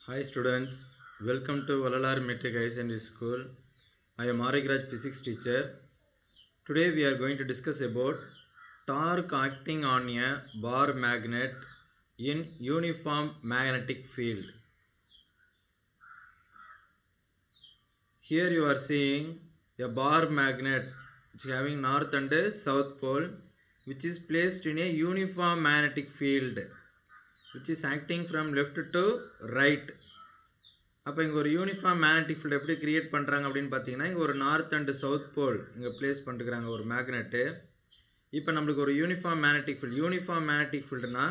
Hi students, welcome to Valalar Metric Higher Secondary School. I am Arigraj physics teacher. Today we are going to discuss about torque acting on a bar magnet in uniform magnetic field. Here you are seeing a bar magnet which is having north and south pole, which is placed in a uniform magnetic field which is acting from left to right. அப்போ இங்கே ஒரு uniform magnetic field எப்படி create பண்ணுறாங்க அப்படின்னு பார்த்தீங்கன்னா இங்கே ஒரு north and south போல் இங்கே பிளேஸ் பண்ணிருக்கிறாங்க ஒரு மேக்னெட்டு. இப்போ நம்மளுக்கு ஒரு யூனிஃபார்ம் மேக்னெட்டிக் ஃபீல்டுனா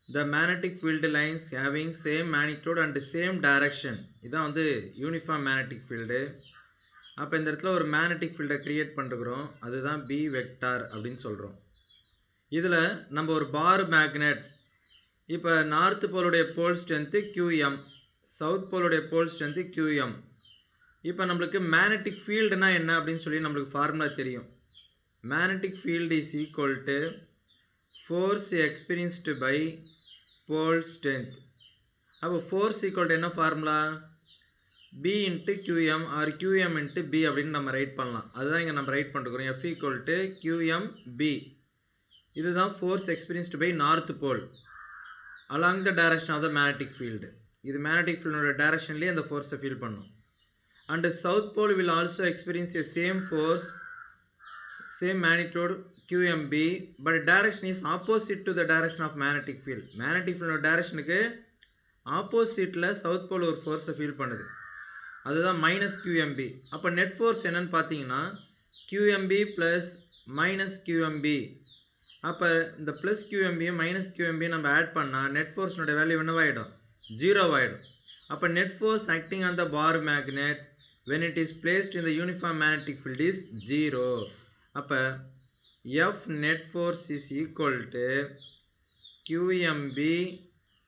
the magnetic field lines having same magnitude and same direction, இதுதான் வந்து யூனிஃபார்ம் மேக்னெட்டிக் ஃபீல்டு. அப்போ இந்த இடத்துல ஒரு மேக்னெட்டிக் ஃபீல்டை கிரியேட் பண்ணுறோம், அதுதான் பி வெக்டார் அப்படின்னு சொல்கிறோம். இதில் நம்ம ஒரு பார் மேக்னெட், இப்போ நார்த் போலுடைய போல் ஸ்ட்ரென்த்து QM, சவுத் போலுடைய போல் ஸ்ட்ரென்த்து QM. இப்போ நம்மளுக்கு மேக்னெட்டிக் ஃபீல்டுனா என்ன அப்படின்னு சொல்லி நம்மளுக்கு ஃபார்முலா தெரியும். Magnetic field is equal to force experienced by pole strength. அப்போ ஃபோர்ஸ் ஈக்குவல் டு என்ன formula? B into QM or QM into B அப்படின்னு நம்ம ரைட் பண்ணலாம். அதுதான் இங்கே நம்ம ரைட் பண்ணிருக்கிறோம். F equal to QMB. இதுதான் force experienced by north pole along the direction of the magnetic field. இது மேக்னெட்டிக் ஃபீல்டோட டைரக்ஷன்லேயே அந்த ஃபோர்ஸை ஃபீல் பண்ணும். And south pole will also experience a same force, same magnitude QMB, but direction is opposite to the direction of magnetic field. Magnetic ஃபீல்டோட டைரக்ஷனுக்கு ஆப்போசிட்டில் south pole ஒரு ஃபோர்ஸை ஃபீல் பண்ணுது, அதுதான் மைனஸ் QMB. அப்போ நெட் ஃபோர்ஸ் என்னன்னு பார்த்தீங்கன்னா QMB ப்ளஸ் மைனஸ் QMB. அப்போ இந்த ப்ளஸ் QMB மைனஸ் QMB நம்ம ஆட் பண்ணால் நெட் ஃபோர்ஸோட வேல்யூ என்னவாயிடும்? 0 ஆயிடும். அப்போ net force acting on the bar magnet when it is placed in the uniform magnetic field is 0. அப்போ F net force is equal to QMB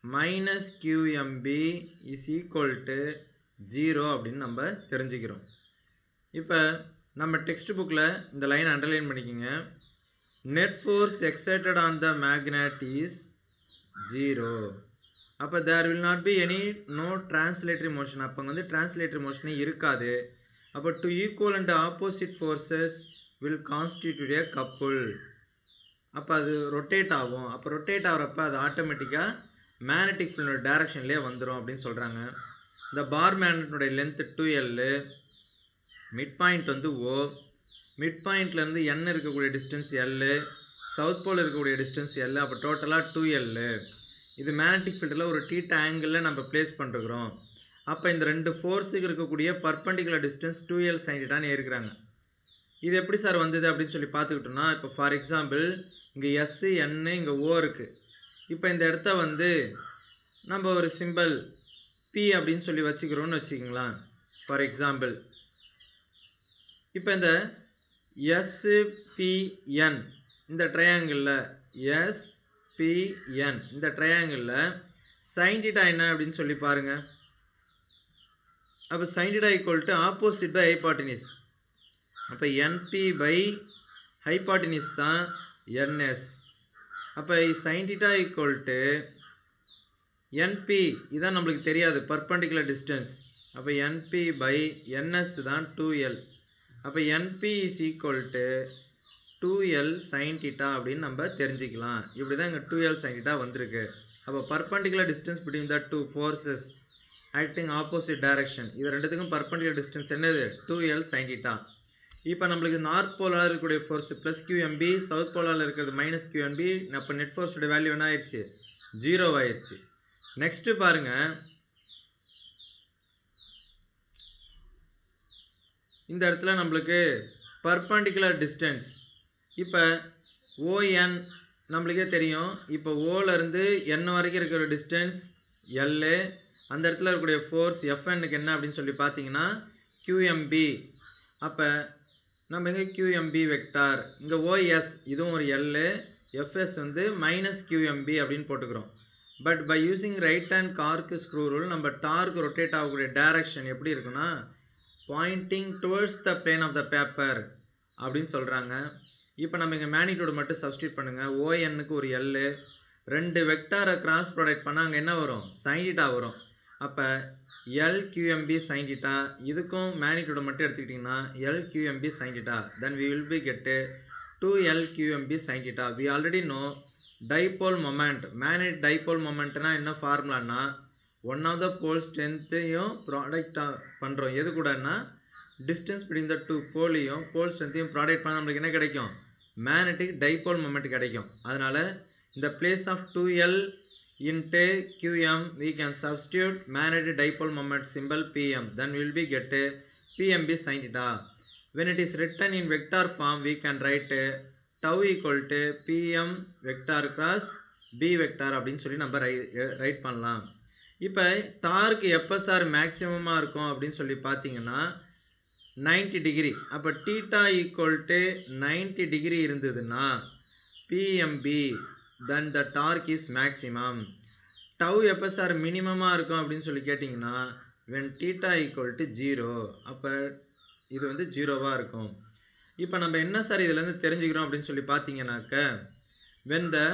minus QMB is equal to 0 அப்படின்னு நம்ம தெரிஞ்சுக்கிறோம். இப்போ நம்ம டெக்ஸ்ட் புக்கில் இந்த லைன் அண்டர்லைன் பண்ணிக்கோங்க. net force exerted on the magnet is 0. அப்போ there will not be any no translatory motion. அப்போ வந்து டிரான்ஸ்லேட்டரி மோஷனே இருக்காது. அப்போ two equal and opposite forces will constitute a couple. அப்போ அது ரொட்டேட் ஆகும். அப்போ ரொட்டேட் ஆகிறப்ப அது ஆட்டோமேட்டிக்காக மேக்னெட்டிக் ஃபீல்டோட டைரக்ஷன்லேயே வந்துடும் அப்படின்னு சொல்கிறாங்க. இந்த பார் மேக்னெட்டோடைய லென்த்து 2L, மிட் பாயிண்ட் வந்து O, மிட் பாயிண்ட்லேருந்து N இருக்கக்கூடிய டிஸ்டன்ஸ் L, சவுத் போல் இருக்கக்கூடிய டிஸ்டன்ஸ் L, அப்போ டோட்டலாக 2L. இது மேக்னெட்டிக் ஃபீல்டில் ஒரு தீட்டா ஆங்கிளில் நம்ம பிளேஸ் பண்ணிருக்கிறோம். அப்போ இந்த ரெண்டு ஃபோர்ஸுக்கு இருக்கக்கூடிய பர்பண்டிகுலர் டிஸ்டன்ஸ் 2L sin θன்னு இருக்கிறாங்க. இது எப்படி சார் வந்தது அப்படின்னு சொல்லி பார்த்துக்கிட்டோம்னா, இப்போ ஃபார் எக்ஸாம்பிள் இங்கே S, N, இங்கே O இருக்குது. இப்போ இந்த இடத்த வந்து நம்ம ஒரு சிம்பிள் P அப்படின்னு சொல்லி வச்சுக்கிறோன்னு வச்சுக்கிங்களேன். ஃபார் எக்ஸாம்பிள் இப்போ இந்த SPN இந்த ட்ரையாங்கிளில் SPN இந்த ட்ரையாங்கிளில் sin θ என்ன அப்படின்னு சொல்லி பாருங்க. அப்போ sin θ equal to opposite by hypotenuse. அப்போ NP பை ஹைபாட்டினிஸ் தான் NS. அப்போ sin θ ஈக்குவல் டு NP, இதான் நம்மளுக்கு தெரியாது பர்பண்டிகுலர் டிஸ்டன்ஸ். அப்போ NP பை NS தான் 2L. அப்போ NP is equal to 2L sin θ அப்படின்னு நம்ம தெரிஞ்சுக்கலாம். இப்படி தான் இங்கே 2L sin θ வந்திருக்கு. அப்போ perpendicular distance between the two forces acting opposite direction, இது ரெண்டுத்துக்கும் பர்பண்டிகுலர் டிஸ்டன்ஸ் என்னது? 2L sin θ. இப்போ நம்மளுக்கு நார்த் போலால் இருக்கக்கூடிய ஃபோர்ஸ் ப்ளஸ் QMB, சவுத் போலால் இருக்கிறது மைனஸ் QMB. அப்போ நெட் ஃபோர்ஸோட வேல்யூ என்ன ஆயிடுச்சு? 0 ஆயிடுச்சு. நெக்ஸ்ட்டு பாருங்கள், இந்த இடத்துல நம்மளுக்கு பர்பண்டிகுலர் டிஸ்டன்ஸ் இப்போ ON நம்மளுக்கே தெரியும். இப்போ ஓலேருந்து N வரைக்கும் இருக்கிற டிஸ்டன்ஸ் L, அந்த இடத்துல இருக்கக்கூடிய ஃபோர்ஸ் FNக்கு என்ன அப்படின்னு சொல்லி பார்த்தீங்கன்னா QMB. அப்போ நம்ம எங்கே QMB வெக்டார், இங்கே OS இதுவும் ஒரு L, FS வந்து மைனஸ் QMB அப்படின்னு போட்டுக்கிறோம். But by using right hand cork screw rule நம்ம டார்க் ரொட்டேட் ஆகக்கூடிய டைரக்ஷன் எப்படி இருக்குன்னா pointing towards the plane of the paper அப்படின்னு சொல்கிறாங்க. இப்போ நம்ம இங்கே மேக்னிடியூட் மட்டும் சப்ஸ்டியூட் பண்ணுங்கள். ONக்கு ஒரு L, ரெண்டு வெக்டாரை கிராஸ் ப்ராடக்ட் பண்ணால் அங்கே என்ன வரும்? sin θ வரும். அப்போ LQMB sin theta இதுக்கும் மேக்னிடியூட மட்டும் எடுத்துக்கிட்டிங்கன்னா LQMB sin theta then we will be get 2LQMB sin theta. we already know dipole moment. magnetic dipole momentனா என்ன ஃபார்முலானா one of the pole strengthையும் ப்ராடக்ட் பண்ணுறோம் எது கூடனா distance between the two போலையும் pole strengthையும் ப்ராடக்ட் பண்ண நம்மளுக்கு என்ன கிடைக்கும் magnetic dipole moment கிடைக்கும். அதனால இந்த place of 2L into QM we can substitute magnetic dipole moment symbol PM, then we will be get PMB sin theta. when it is written in vector form we can write tau equal to PM vector cross B vector அப்படின்னு சொல்லி நம்ம right பண்ணலாம். இப்போ dark எப்போ sir மேக்ஸிமமாக இருக்கும் அப்படின்னு சொல்லி பார்த்தீங்கன்னா 90 டிகிரி. அப்போ தீட்டா ஈக்குவல் டு 90 டிகிரி இருந்ததுன்னா PMB then the torque is maximum. tau எப்போ சார் மினிமமாக இருக்கும் அப்படின்னு சொல்லி கேட்டிங்கன்னா when theta equal to 0. அப்போ இது வந்து 0வாக இருக்கும். இப்போ நம்ம என்ன சார் இதுலேருந்து தெரிஞ்சுக்கிறோம் அப்படின்னு சொல்லி பார்த்தீங்கன்னாக்க when the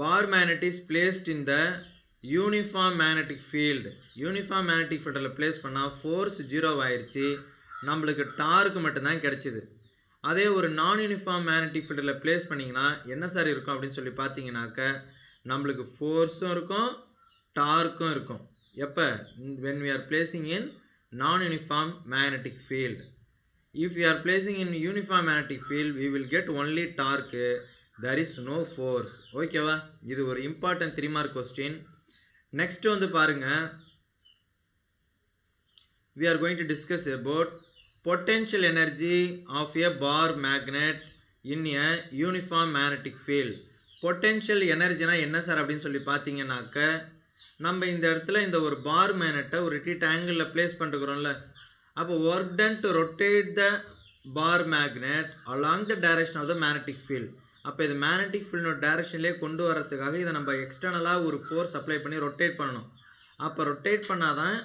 bar magnet is placed in the uniform magnetic field, uniform magnetic fieldல place பண்ணால் ஃபோர்ஸ் 0 ஆயிடுச்சு, நம்மளுக்கு டார்க் மட்டும்தான் கிடைச்சிது. அதே ஒரு நான் யூனிஃபார்ம் மேக்னெட்டிக் ஃபீல்டில் பிளேஸ் பண்ணிங்கன்னா என்ன சார் இருக்கும் அப்படின்னு சொல்லி பார்த்தீங்கன்னாக்க நம்மளுக்கு ஃபோர்ஸும் இருக்கும் டார்க்கும் இருக்கும். எப்போ when we are placing in non-uniform magnetic field. if we are placing in uniform magnetic field we will get only torque, there is no force. ஓகேவா, இது ஒரு இம்பார்ட்டன்ட் 3 மார்க் கொஸ்டின். நெக்ஸ்ட் வந்து பாருங்க, we are going to discuss about potential energy of a bar magnet in a uniform magnetic field. potential energyனா என்ன sir அப்படின்னு சொல்லி பார்த்தீங்கன்னாக்க நம்ம இந்த இடத்துல இந்த ஒரு பார் மேக்னெட்டை ஒரு θ ஆங்கிளில் பிளேஸ் பண்ணிருக்கிறோம்ல, அப்போ work done to rotate the bar magnet along the direction of the magnetic field. அப்போ இது மேக்னெட்டிக் ஃபீல்டோட டைரக்ஷன்லேயே கொண்டு வரதுக்காக இதை நம்ம எக்ஸ்டர்னலாக ஒரு ஃபோர்ஸ் அப்ளை பண்ணி ரொட்டேட் பண்ணணும். அப்போ ரொட்டேட் பண்ணாதான்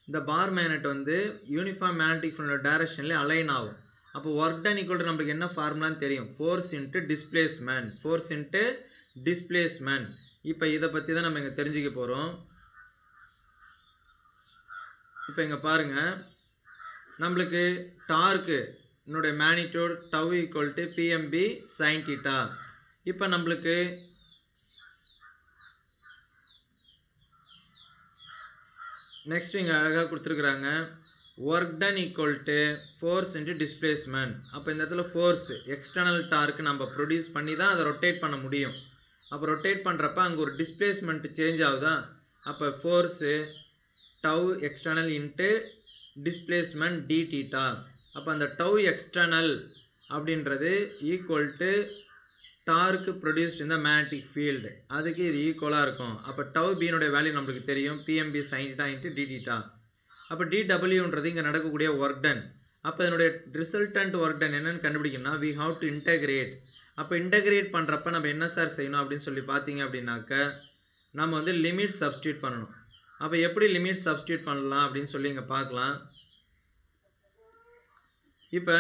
இந்த பார் மேக்னெட் வந்து யூனிஃபார்ம் மேக்னெட்டிக் ஃபீல்டோட டைரக்ஷன்லேயே அலைன் ஆகும். அப்போ ஒர்க் டன் ஈக்குவல் நம்மளுக்கு என்ன ஃபார்முலான்னு தெரியும், force into displacement, force into displacement. இப்போ இதை பற்றி தான் நம்ம இங்கே தெரிஞ்சுக்க போகிறோம். இப்போ இங்கே பாருங்கள், நம்மளுக்கு டார்க்கு என்னுடைய magnitude tau equal to PMB sin theta. இப்போ நம்மளுக்கு நெக்ஸ்ட் இங்கே அழகாக கொடுத்துருக்குறாங்க work done equal to force into displacement. அப்போ இந்த இடத்துல ஃபோர்ஸ் எக்ஸ்டர்னல் டார்க்கு நம்ம ப்ரொடியூஸ் பண்ணி தான் அதை ரொட்டேட் பண்ண முடியும். அப்போ ரொட்டேட் பண்ணுறப்ப அங்கே ஒரு டிஸ்பிளேஸ்மெண்ட் சேஞ்ச் ஆகுதா, அப்போ force tau external into displacement d theta. அப்போ அந்த டவ் எக்ஸ்டர்னல் அப்படின்றது ஈக்குவல் டு டார்க் ப்ரொடியூஸ்ட் இந்த மேக்னெட்டிக் ஃபீல்டு, அதுக்கு இது ஈக்குவலாக இருக்கும். அப்போ டவ் பியினுடைய வேல்யூ நம்மளுக்கு தெரியும், PMB sin theta into d theta. அப்போ DWன்றது இங்கே நடக்கக்கூடிய ஒர்க் டன். அப்போ இதனுடைய ரிசல்டன்ட் ஒர்க் டன் என்னன்னு கண்டுபிடிக்கணும்னா we have to integrate. அப்போ இன்டகிரேட் பண்ணுறப்ப நம்ம என்ன சார் செய்யணும் அப்படின்னு சொல்லி பார்த்தீங்க அப்படின்னாக்க நம்ம வந்து லிமிட் சப்ஸ்டியூட் பண்ணணும். அப்போ எப்படி லிமிட் சப்ஸ்டியூட் பண்ணலாம் அப்படின்னு சொல்லி இங்கே பார்க்கலாம். இப்போ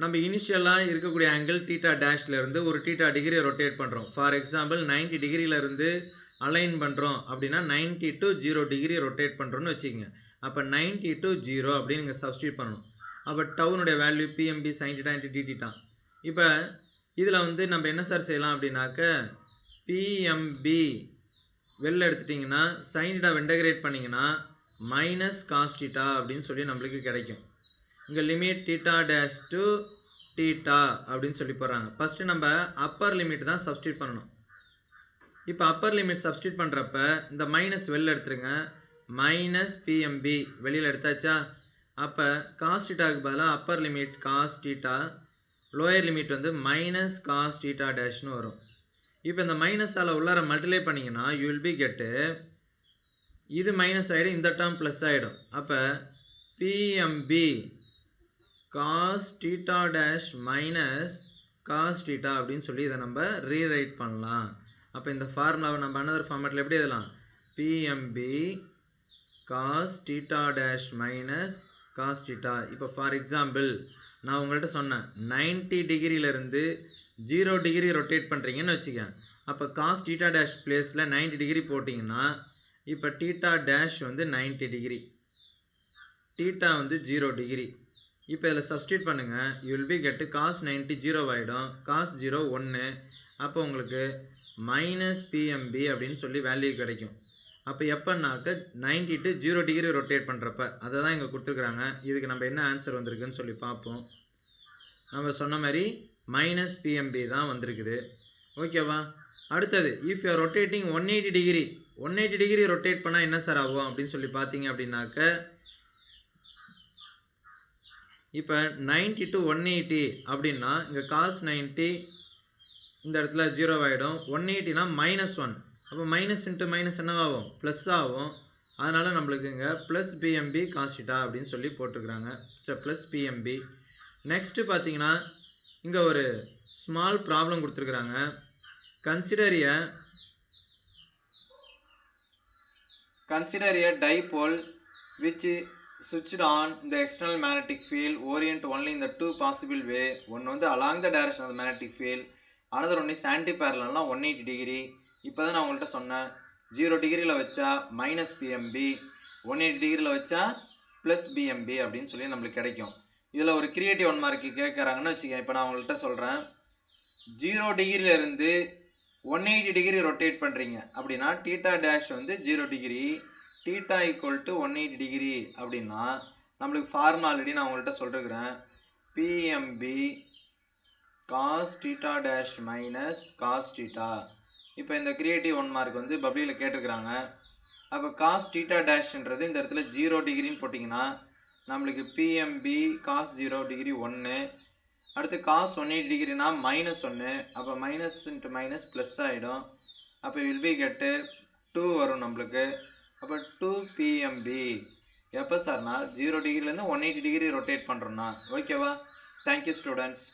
நம்ம இனிஷியலாக இருக்கக்கூடிய ஆங்கிள் தீட்டா டேஷ்லேருந்து ஒரு தீட்டா டிகிரி ரொட்டேட் பண்ணுறோம். ஃபார் எக்ஸாம்பிள் 90 டிகிரியிலேருந்து அலைன் பண்ணுறோம் அப்படின்னா 90 to 0 டிகிரி ரொட்டேட் பண்ணுறோன்னு வச்சுக்கோங்க. அப்போ 90 to 0 அப்படின்னு நீங்கள் சப்ஸ்டியூட் பண்ணணும். அப்போ டவுனுடைய value PMB sin theta into d theta. இப்போ இதில் வந்து நம்ம என்ன சார் செய்யலாம் அப்படின்னாக்க PMB வெளில எடுத்துட்டிங்கன்னா sin theta இன்டகிரேட் பண்ணிங்கன்னா மைனஸ் காஸ் தீட்டா அப்படின்னு சொல்லி நம்மளுக்கு கிடைக்கும். இங்கே limit theta dash to theta அப்படின்னு சொல்லி போடுறாங்க. ஃபஸ்ட்டு நம்ம அப்பர் லிமிட் தான் சப்ஸ்டியூட் பண்ணணும். இப்போ அப்பர் லிமிட் சப்ஸ்டியூட் பண்ணுறப்ப இந்த மைனஸ் வெளில எடுத்துருங்க, மைனஸ் PMB வெளியில் எடுத்தாச்சா. அப்போ காஸ் தீட்டாவுக்கு பதிலாக upper limit cos theta, lower limit வந்து மைனஸ் காஸ் தீட்டா டேஷ்னு வரும். இப்போ இந்த மைனஸால் உள்ளார மல்டிப்ளை பண்ணிங்கன்னா யூ வில் பி கெட்டு இது மைனஸ் ஆகிடும், இந்த டேர்ம் ப்ளஸ் ஆகிடும். அப்போ PMB cos theta dash minus cos theta அப்படின்னு சொல்லி இதை நம்ம ரீரைட் பண்ணலாம். அப்போ இந்த ஃபார்முலாவை நம்ம அனதர் ஃபார்மேட்டில் எப்படி எழுதலாம், PMB cos theta dash minus cos theta. இப்போ ஃபார் எக்ஸாம்பிள் நான் உங்கள்கிட்ட சொன்னேன் 90 டிகிரியிலேருந்து 0 டிகிரி ரொட்டேட் பண்ணுறீங்கன்னு வச்சுக்கேன். அப்போ காஸ் டீட்டா டேஷ் பிளேஸில் 90 டிகிரி போட்டிங்கன்னா இப்போ டீட்டா டேஷ் வந்து 90 டிகிரி, டீட்டா வந்து 0 டிகிரி. இப்போ இதில் சப்ஸ்டியூட் பண்ணுங்கள், யூ வில் பி கெட்டு காஸ் 90 0 ஆகிடும், காஸ் 0 1. அப்போ உங்களுக்கு மைனஸ் பிஎம்பி அப்படின்னு சொல்லி வேல்யூ கிடைக்கும். அப்போ எப்போனாக்க 90 to 0 டிகிரி ரொட்டேட் பண்ணுறப்ப அதை தான் இங்கே கொடுத்துருக்குறாங்க. இதுக்கு நம்ம என்ன ஆன்சர் வந்திருக்குன்னு சொல்லி பார்ப்போம். நம்ம சொன்ன மாதிரி மைனஸ் பிஎம்பி தான் வந்திருக்குது. ஓகேவா? அடுத்தது if you are rotating 180 degree, 180 degree rotate பண்ணால் என்ன சார் ஆகும் அப்படின்னு சொல்லி பார்த்தீங்க அப்படின்னாக்க இப்போ 90 to 180 அப்படின்னா இங்கே காஸ் 90 இந்த இடத்துல 0 ஆகிடும், 180னா -1. அப்போ மைனஸ் இன்ட்டு மைனஸ் என்னவாகும், ப்ளஸ் ஆகும். அதனால் நம்மளுக்கு இங்கே ப்ளஸ் பிஎம்பி காஸ்டிட்டா அப்படின்னு சொல்லி போட்டுருக்குறாங்க. Plus BMP. நெக்ஸ்ட்டு பார்த்தீங்கன்னா இங்கே ஒரு ஸ்மால் ப்ராப்ளம் கொடுத்துருக்குறாங்க. Consider a dipole which switched on the external magnetic field orient only in the two possible way. One வந்து along the direction of the magnetic field, another one is anti-parallel 180 degree. இப்போ தான் நான் உங்கள்கிட்ட சொன்னேன் 0 டிகிரியில் வச்சா minus BMP, 180 டிகிரியில் வச்சா ப்ளஸ் பிஎம்பி அப்படின்னு சொல்லி நம்மளுக்கு கிடைக்கும். இதில் ஒரு கிரியேட்டிவ் 1 மார்க்கு கேட்குறாங்கன்னு வச்சுக்கேன். இப்போ நான் உங்கள்கிட்ட சொல்கிறேன் 0 டிகிரியிலேருந்து 180 டிகிரி ரொட்டேட் பண்ணுறீங்க அப்படின்னா டீட்டா டேஷ் வந்து 0 degree, theta equal to 180 degree அப்படின்னா நம்மளுக்கு ஃபார்முலா ஆல்ரெடி நான் உங்கள்கிட்ட சொல்லிருக்கிறேன். PMB cos theta dash minus cos theta. இப்போ இந்த கிரியேட்டிவ் 1 மார்க் வந்து பப்ளியில் கேட்டிருக்கிறாங்க. அப்போ காஸ் டீட்டா டேஷ்ன்றது இந்த இடத்துல 0 டிகிரின்னு போட்டிங்கன்னா நம்மளுக்கு பிஎம்பி காஸ் 0 டிகிரி 1. அடுத்து காஸ் 180 டிகிரினா -1. அப்போ மைனஸ் இன்ட்டு மைனஸ் ப்ளஸ் ஆகிடும். அப்போ வில் பி கெட்டு 2 வரும் நம்மளுக்கு. அப்போ 2 பிஎம்பி எப்போ சார்னா 0 டிகிரிலேருந்து 180 டிகிரி ரொட்டேட் பண்ணுறோன்னா. ஓகேவா? Thank you students.